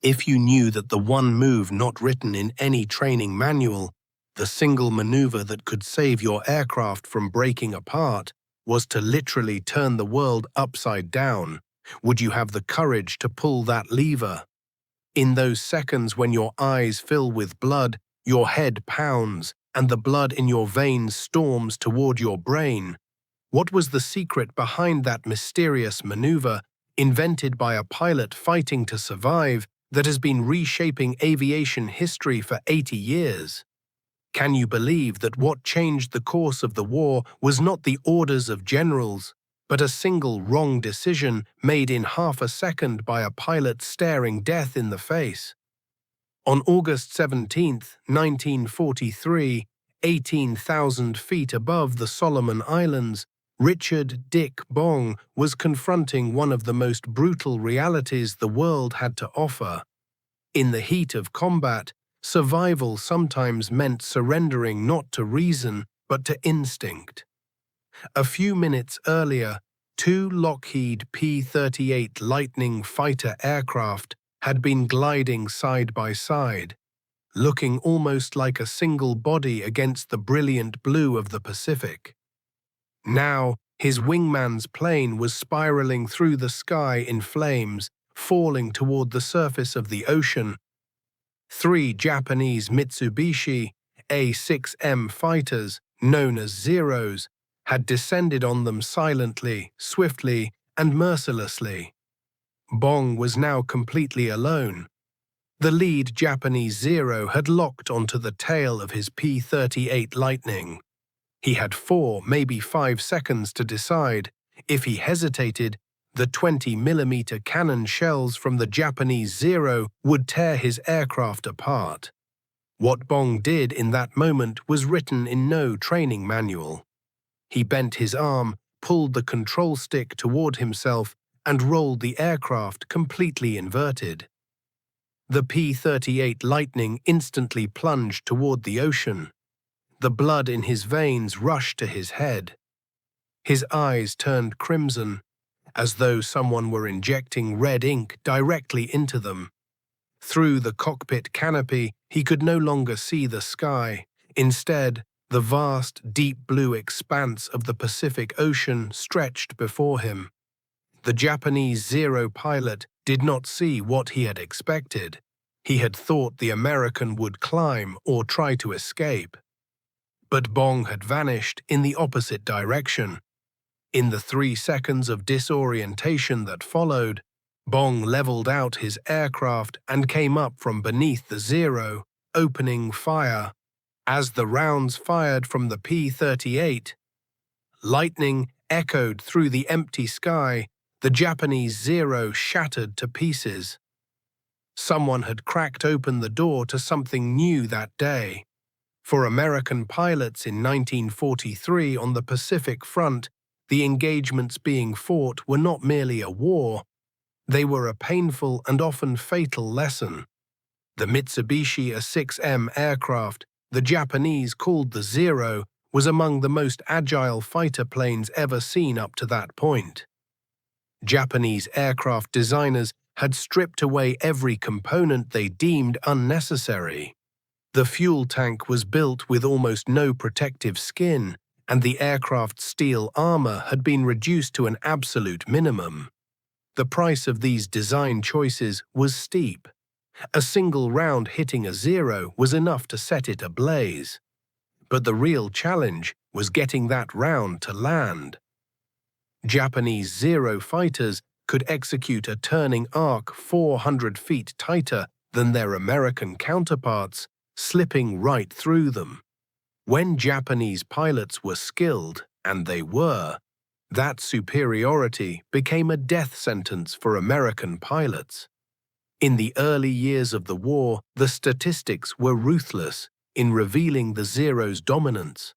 If you knew that the one move not written in any training manual, the single maneuver that could save your aircraft from breaking apart, was to literally turn the world upside down, would you have the courage to pull that lever? In those seconds when your eyes fill with blood, your head pounds, and the blood in your veins storms toward your brain, what was the secret behind that mysterious maneuver, invented by a pilot fighting to survive, that has been reshaping aviation history for 80 years? Can you believe that what changed the course of the war was not the orders of generals, but a single wrong decision made in half a second by a pilot staring death in the face? On August 17, 1943, 18,000 feet above the Solomon Islands, Richard Dick Bong was confronting one of the most brutal realities the world had to offer. In the heat of combat, survival sometimes meant surrendering not to reason, but to instinct. A few minutes earlier, two Lockheed P-38 Lightning fighter aircraft had been gliding side by side, looking almost like a single body against the brilliant blue of the Pacific. Now, his wingman's plane was spiraling through the sky in flames, falling toward the surface of the ocean. Three Japanese Mitsubishi A-6M fighters, known as Zeros, had descended on them silently, swiftly, and mercilessly. Bong was now completely alone. The lead Japanese Zero had locked onto the tail of his P-38 Lightning. He had 4, maybe 5 seconds to decide. If he hesitated, the 20mm cannon shells from the Japanese Zero would tear his aircraft apart. What Bong did in that moment was written in no training manual. He bent his arm, pulled the control stick toward himself, and rolled the aircraft completely inverted. The P-38 Lightning instantly plunged toward the ocean. The blood in his veins rushed to his head. His eyes turned crimson, as though someone were injecting red ink directly into them. Through the cockpit canopy, he could no longer see the sky. Instead, the vast, deep blue expanse of the Pacific Ocean stretched before him. The Japanese Zero pilot did not see what he had expected. He had thought the American would climb or try to escape. But Bong had vanished in the opposite direction. In the 3 seconds of disorientation that followed, Bong leveled out his aircraft and came up from beneath the Zero, opening fire. As the rounds fired from the P-38, lightning echoed through the empty sky. The Japanese Zero shattered to pieces. Someone had cracked open the door to something new that day. For American pilots in 1943 on the Pacific Front, the engagements being fought were not merely a war. They were a painful and often fatal lesson. The Mitsubishi A-6M aircraft, the Japanese called the Zero, was among the most agile fighter planes ever seen up to that point. Japanese aircraft designers had stripped away every component they deemed unnecessary. The fuel tank was built with almost no protective skin, and the aircraft's steel armor had been reduced to an absolute minimum. The price of these design choices was steep. A single round hitting a Zero was enough to set it ablaze. But the real challenge was getting that round to land. Japanese Zero fighters could execute a turning arc 400 feet tighter than their American counterparts, slipping right through them. When Japanese pilots were skilled, and they were, that superiority became a death sentence for American pilots. In the early years of the war, the statistics were ruthless in revealing the Zero's dominance.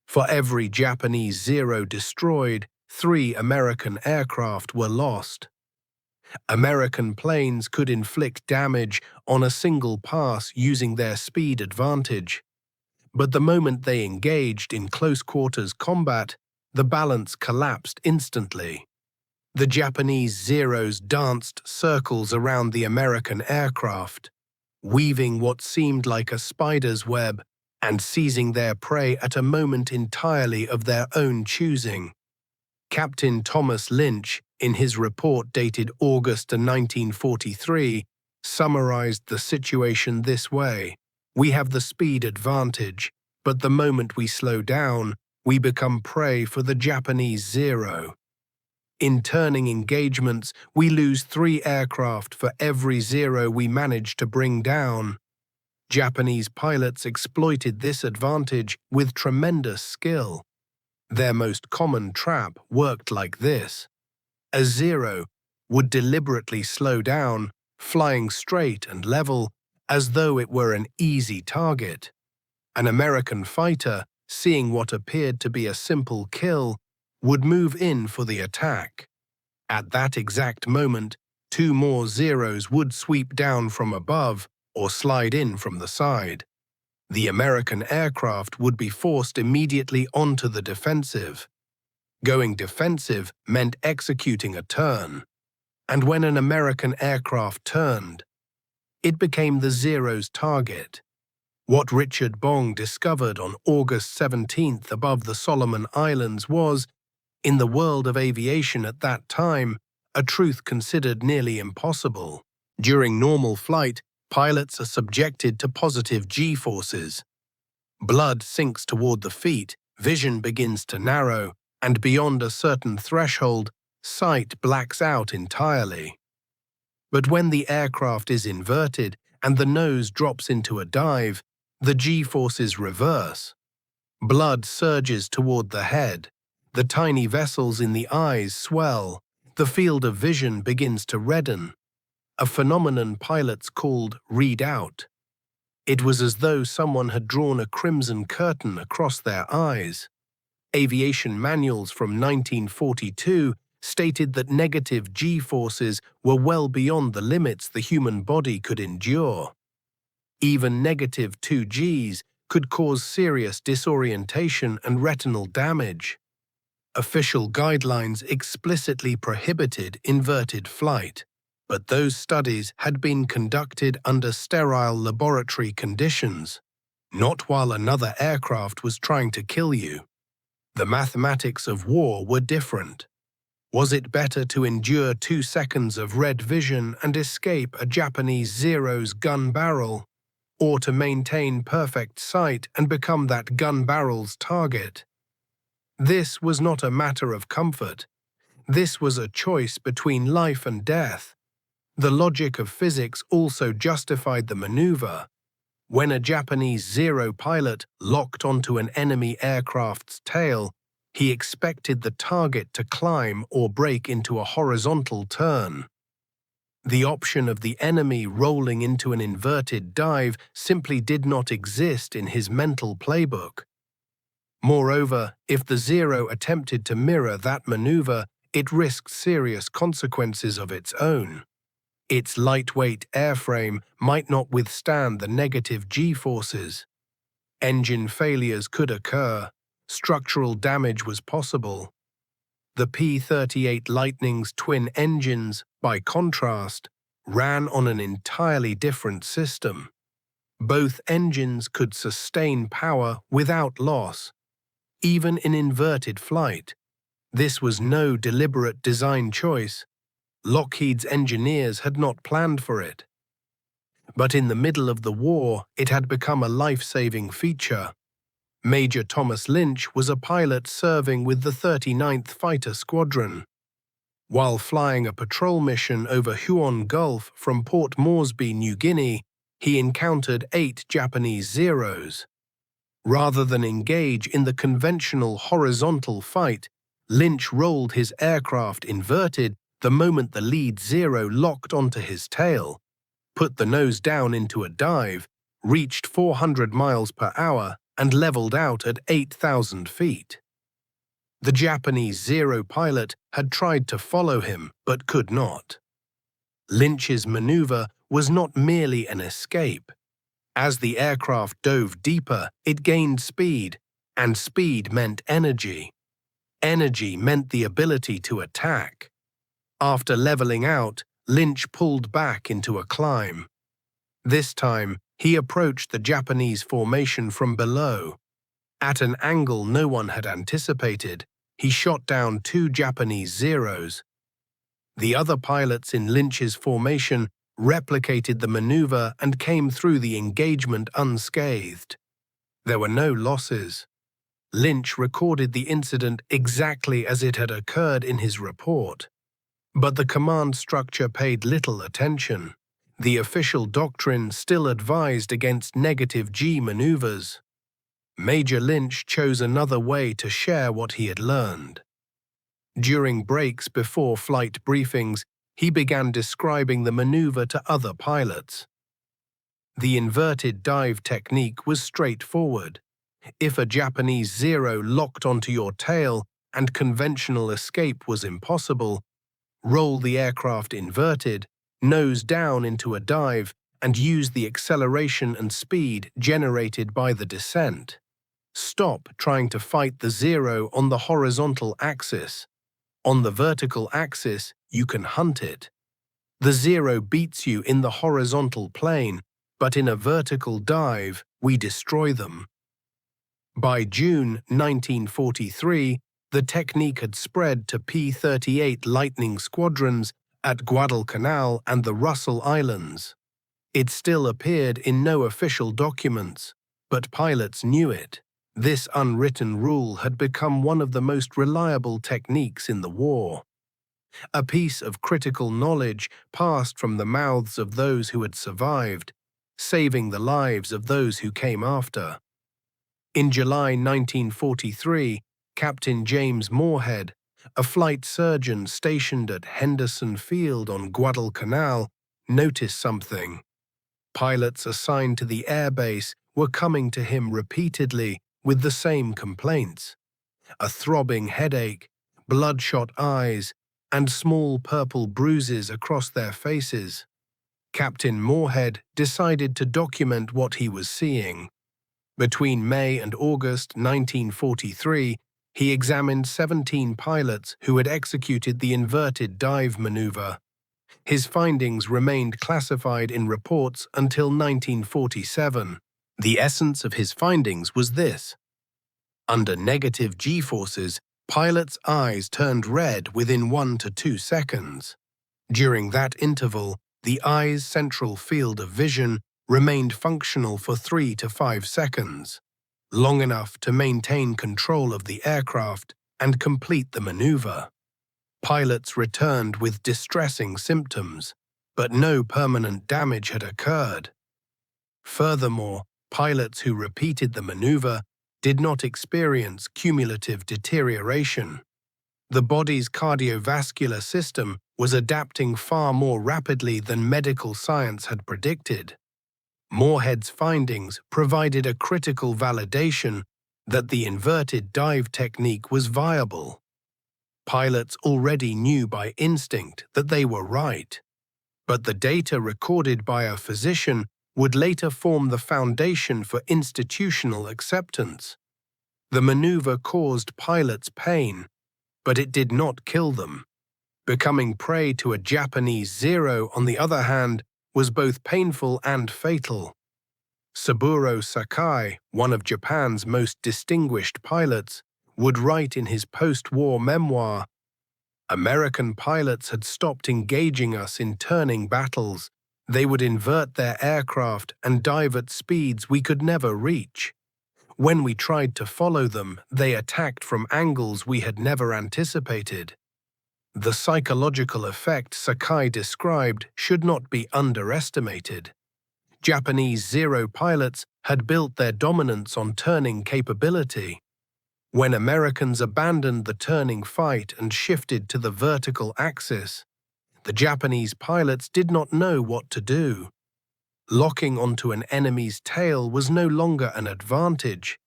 For every Japanese Zero destroyed, 3 American aircraft were lost. American planes could inflict damage on a single pass using their speed advantage. But the moment they engaged in close-quarters combat, the balance collapsed instantly. The Japanese Zeros danced circles around the American aircraft, weaving what seemed like a spider's web and seizing their prey at a moment entirely of their own choosing. Captain Thomas Lynch, in his report dated August 1943, summarized the situation this way: "We have the speed advantage, but the moment we slow down, we become prey for the Japanese Zero. In turning engagements, we lose 3 aircraft for every Zero we manage to bring down." Japanese pilots exploited this advantage with tremendous skill. Their most common trap worked like this. A Zero would deliberately slow down, flying straight and level, as though it were an easy target. An American fighter, seeing what appeared to be a simple kill, would move in for the attack. At that exact moment, 2 more Zeros would sweep down from above or slide in from the side. The American aircraft would be forced immediately onto the defensive. Going defensive meant executing a turn, and when an American aircraft turned, it became the Zero's target. What Richard Bong discovered on August 17th above the Solomon Islands was, in the world of aviation at that time, a truth considered nearly impossible. During normal flight, pilots are subjected to positive G-forces. Blood sinks toward the feet, vision begins to narrow, and beyond a certain threshold, sight blacks out entirely. But when the aircraft is inverted and the nose drops into a dive, the G-forces reverse. Blood surges toward the head. The tiny vessels in the eyes swell. The field of vision begins to redden, a phenomenon pilots called read out. It was as though someone had drawn a crimson curtain across their eyes. Aviation manuals from 1942 stated that negative G-forces were well beyond the limits the human body could endure. Even negative 2Gs could cause serious disorientation and retinal damage. Official guidelines explicitly prohibited inverted flight, but those studies had been conducted under sterile laboratory conditions, not while another aircraft was trying to kill you. The mathematics of war were different. Was it better to endure 2 seconds of red vision and escape a Japanese Zero's gun barrel, or to maintain perfect sight and become that gun barrel's target? This was not a matter of comfort. This was a choice between life and death. The logic of physics also justified the maneuver. When a Japanese Zero pilot locked onto an enemy aircraft's tail, he expected the target to climb or break into a horizontal turn. The option of the enemy rolling into an inverted dive simply did not exist in his mental playbook. Moreover, if the Zero attempted to mirror that maneuver, it risked serious consequences of its own. Its lightweight airframe might not withstand the negative G-forces. Engine failures could occur. Structural damage was possible. The P-38 Lightning's twin engines, by contrast, ran on an entirely different system. Both engines could sustain power without loss, even in inverted flight. This was no deliberate design choice. Lockheed's engineers had not planned for it. But in the middle of the war, it had become a life-saving feature. Major Thomas Lynch was a pilot serving with the 39th Fighter Squadron. While flying a patrol mission over Huon Gulf from Port Moresby, New Guinea, he encountered 8 Japanese Zeros. Rather than engage in the conventional horizontal fight, Lynch rolled his aircraft inverted the moment the lead Zero locked onto his tail, put the nose down into a dive, reached 400 miles per hour, and leveled out at 8,000 feet. The Japanese Zero pilot had tried to follow him, but could not. Lynch's maneuver was not merely an escape. As the aircraft dove deeper, it gained speed, and speed meant energy. Energy meant the ability to attack. After leveling out, Lynch pulled back into a climb. This time, he approached the Japanese formation from below. At an angle no one had anticipated, he shot down 2 Japanese Zeros. The other pilots in Lynch's formation replicated the maneuver and came through the engagement unscathed. There were no losses. Lynch recorded the incident exactly as it had occurred in his report. But the command structure paid little attention. The official doctrine still advised against negative G maneuvers. Major Lynch chose another way to share what he had learned. During breaks before flight briefings, he began describing the maneuver to other pilots. The inverted dive technique was straightforward. If a Japanese Zero locked onto your tail and conventional escape was impossible, roll the aircraft inverted, nose down into a dive, and use the acceleration and speed generated by the descent. Stop trying to fight the Zero on the horizontal axis. On the vertical axis, you can hunt it. The Zero beats you in the horizontal plane, but in a vertical dive, we destroy them. By June 1943, the technique had spread to P-38 Lightning squadrons at Guadalcanal and the Russell Islands. It still appeared in no official documents, but pilots knew it. This unwritten rule had become one of the most reliable techniques in the war. A piece of critical knowledge passed from the mouths of those who had survived, saving the lives of those who came after. In July 1943, Captain James Moorhead, a flight surgeon stationed at Henderson Field on Guadalcanal, noticed something. Pilots assigned to the airbase were coming to him repeatedly with the same complaints: a throbbing headache, bloodshot eyes, and small purple bruises across their faces. Captain Moorhead decided to document what he was seeing. Between May and August 1943, he examined 17 pilots who had executed the inverted dive maneuver. His findings remained classified in reports until 1947. The essence of his findings was this: under negative G-forces, pilots' eyes turned red within 1 to 2 seconds. During that interval, the eye's central field of vision remained functional for 3 to 5 seconds, long enough to maintain control of the aircraft and complete the maneuver. Pilots returned with distressing symptoms, but no permanent damage had occurred. Furthermore, pilots who repeated the maneuver did not experience cumulative deterioration. The body's cardiovascular system was adapting far more rapidly than medical science had predicted. Moorhead's findings provided a critical validation that the inverted dive technique was viable. Pilots already knew by instinct that they were right, but the data recorded by a physician would later form the foundation for institutional acceptance. The maneuver caused pilots pain, but it did not kill them. Becoming prey to a Japanese Zero, on the other hand, was both painful and fatal. Saburo Sakai, one of Japan's most distinguished pilots, would write in his post-war memoir, "American pilots had stopped engaging us in turning battles. They would invert their aircraft and dive at speeds we could never reach. When we tried to follow them, they attacked from angles we had never anticipated." The psychological effect Sakai described should not be underestimated. Japanese Zero pilots had built their dominance on turning capability. When Americans abandoned the turning fight and shifted to the vertical axis, the Japanese pilots did not know what to do. Locking onto an enemy's tail was no longer an advantage.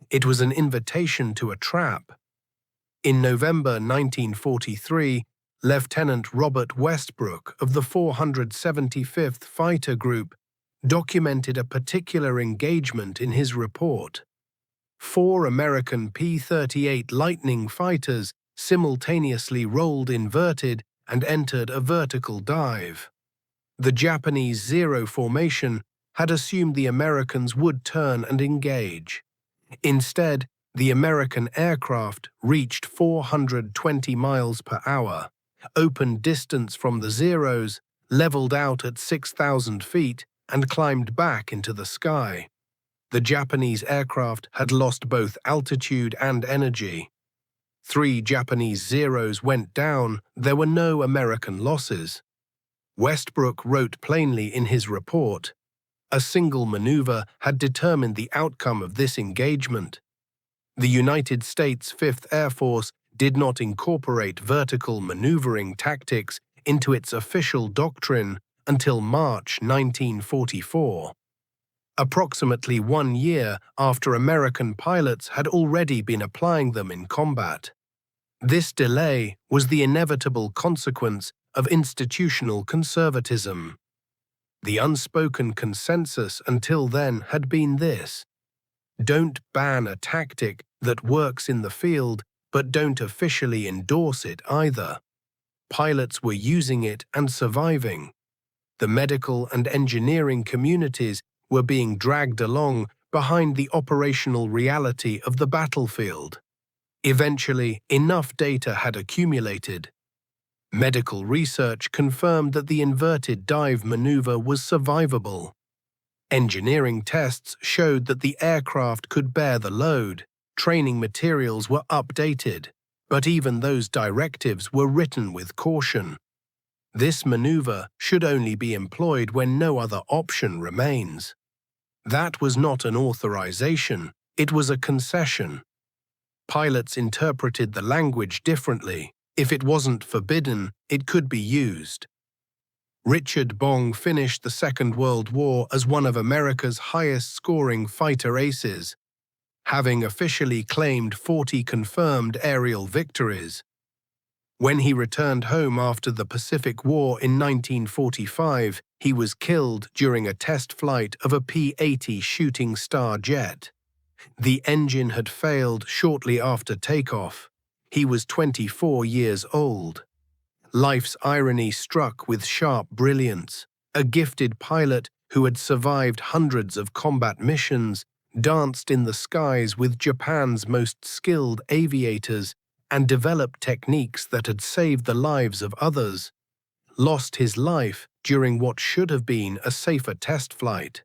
It was an invitation to a trap. In November 1943, Lieutenant Robert Westbrook of the 475th Fighter Group documented a particular engagement in his report. 4 American P-38 Lightning fighters simultaneously rolled inverted and entered a vertical dive. The Japanese Zero formation had assumed the Americans would turn and engage. Instead, the American aircraft reached 420 miles per hour, opened distance from the Zeros, leveled out at 6,000 feet, and climbed back into the sky. The Japanese aircraft had lost both altitude and energy. 3 Japanese Zeros went down. There were no American losses. Westbrook wrote plainly in his report, "A single maneuver had determined the outcome of this engagement." The United States 5th Air Force did not incorporate vertical maneuvering tactics into its official doctrine until March 1944. Approximately 1 year after American pilots had already been applying them in combat. This delay was the inevitable consequence of institutional conservatism. The unspoken consensus until then had been this: don't ban a tactic that works in the field, but don't officially endorse it either. Pilots were using it and surviving. The medical and engineering communities were being dragged along behind the operational reality of the battlefield. Eventually, enough data had accumulated. Medical research confirmed that the inverted dive maneuver was survivable. Engineering tests showed that the aircraft could bear the load. Training materials were updated, but even those directives were written with caution. This maneuver should only be employed when no other option remains. That was not an authorization, it was a concession. Pilots interpreted the language differently. If it wasn't forbidden, it could be used. Richard Bong finished the Second World War as one of America's highest-scoring fighter aces, having officially claimed 40 confirmed aerial victories. When he returned home after the Pacific War in 1945, he was killed during a test flight of a P-80 Shooting Star jet. The engine had failed shortly after takeoff. He was 24 years old. Life's irony struck with sharp brilliance. A gifted pilot who had survived hundreds of combat missions, danced in the skies with Japan's most skilled aviators, and developed techniques that had saved the lives of others, lost his life during what should have been a safer test flight.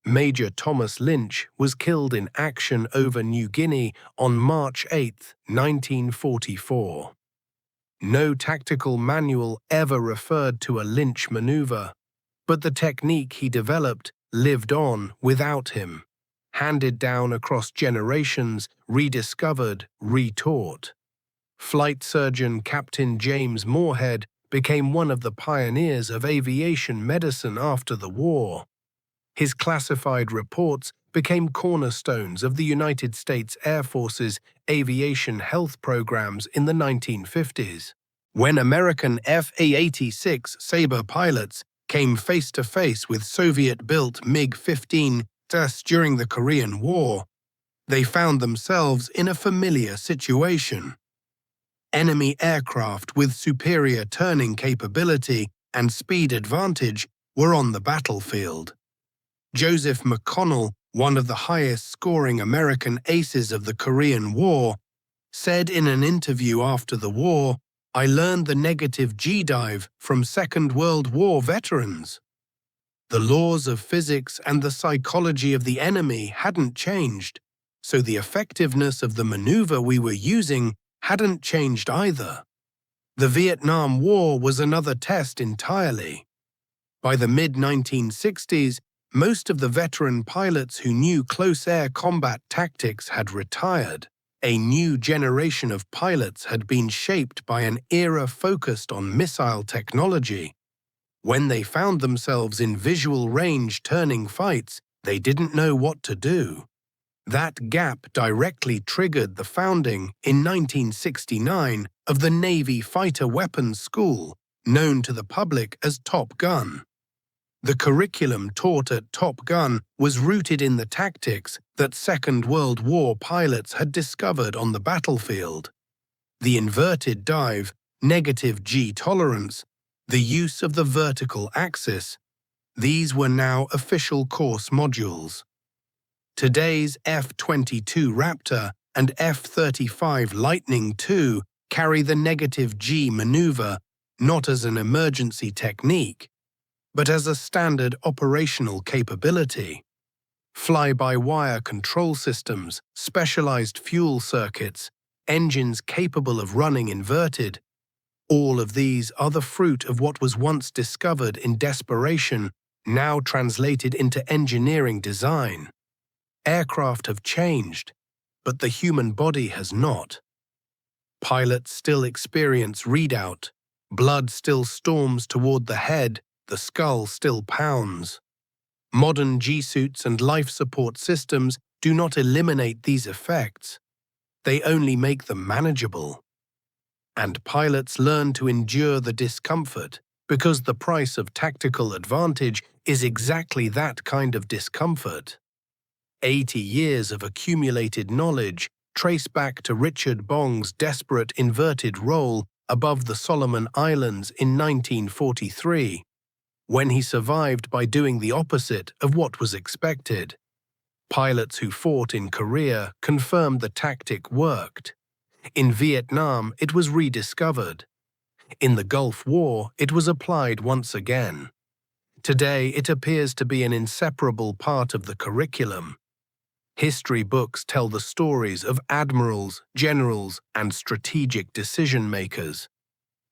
Major Thomas Lynch was killed in action over New Guinea on March 8, 1944. No tactical manual ever referred to a Lynch maneuver, but the technique he developed lived on without him, handed down across generations, rediscovered, retaught. Flight surgeon Captain James Moorhead became one of the pioneers of aviation medicine after the war. His classified reports became cornerstones of the United States Air Force's aviation health programs in the 1950s. When American F-A-86 Sabre pilots came face-to-face with Soviet-built MiG-15 tests during the Korean War, they found themselves in a familiar situation. Enemy aircraft with superior turning capability and speed advantage were on the battlefield. Joseph McConnell, one of the highest-scoring American aces of the Korean War, said in an interview after the war, "I learned the negative G-dive from Second World War veterans." The laws of physics and the psychology of the enemy hadn't changed, so the effectiveness of the maneuver we were using hadn't changed either. The Vietnam War was another test entirely. By the mid-1960s, most of the veteran pilots who knew close air combat tactics had retired. A new generation of pilots had been shaped by an era focused on missile technology. When they found themselves in visual range turning fights, they didn't know what to do. That gap directly triggered the founding, in 1969, of the Navy Fighter Weapons School, known to the public as Top Gun. The curriculum taught at Top Gun was rooted in the tactics that Second World War pilots had discovered on the battlefield. The inverted dive, negative G tolerance, the use of the vertical axis. These were now official course modules. Today's F-22 Raptor and F-35 Lightning II carry the negative G maneuver not as an emergency technique, but as a standard operational capability. Fly-by-wire control systems, specialized fuel circuits, engines capable of running inverted. All of these are the fruit of what was once discovered in desperation, now translated into engineering design. Aircraft have changed, but the human body has not. Pilots still experience readout, blood still storms toward the head, the skull still pounds. Modern G-suits and life support systems do not eliminate these effects. They only make them manageable. And pilots learn to endure the discomfort because the price of tactical advantage is exactly that kind of discomfort. 80 years of accumulated knowledge trace back to Richard Bong's desperate inverted roll above the Solomon Islands in 1943, when he survived by doing the opposite of what was expected. Pilots who fought in Korea confirmed the tactic worked. In Vietnam, it was rediscovered. In the Gulf War, it was applied once again. Today, it appears to be an inseparable part of the curriculum. History books tell the stories of admirals, generals, and strategic decision-makers.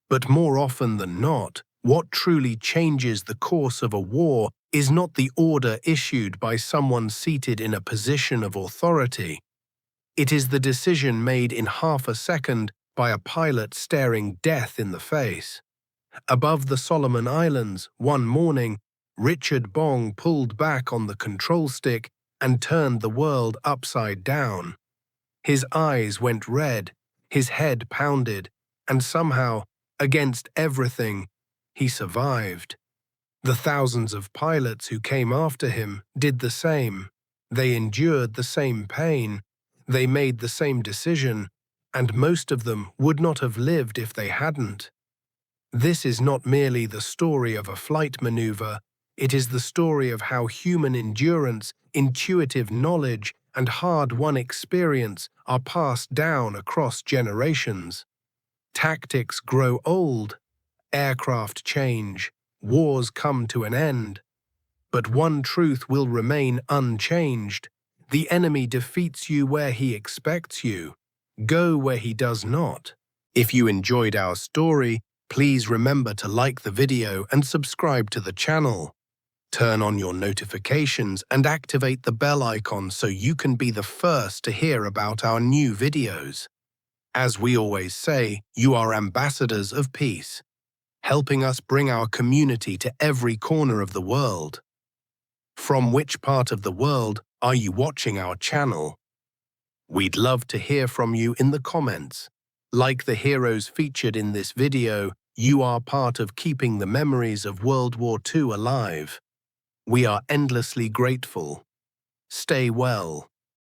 But more often than not, what truly changes the course of a war is not the order issued by someone seated in a position of authority. It is the decision made in half a second by a pilot staring death in the face. Above the Solomon Islands, one morning, Richard Bong pulled back on the control stick and turned the world upside down. His eyes went red, his head pounded, and somehow, against everything, he survived. The thousands of pilots who came after him did the same. They endured the same pain, they made the same decision, and most of them would not have lived if they hadn't. This is not merely the story of a flight maneuver, it is the story of how human endurance, intuitive knowledge, and hard-won experience are passed down across generations. Tactics grow old, aircraft change, wars come to an end. But one truth will remain unchanged. The enemy defeats you where he expects you. Go where he does not. If you enjoyed our story, please remember to like the video and subscribe to the channel. Turn on your notifications and activate the bell icon so you can be the first to hear about our new videos. As we always say, you are ambassadors of peace, helping us bring our community to every corner of the world. From which part of the world are you watching our channel? We'd love to hear from you in the comments. Like the heroes featured in this video, you are part of keeping the memories of World War II alive. We are endlessly grateful. Stay well.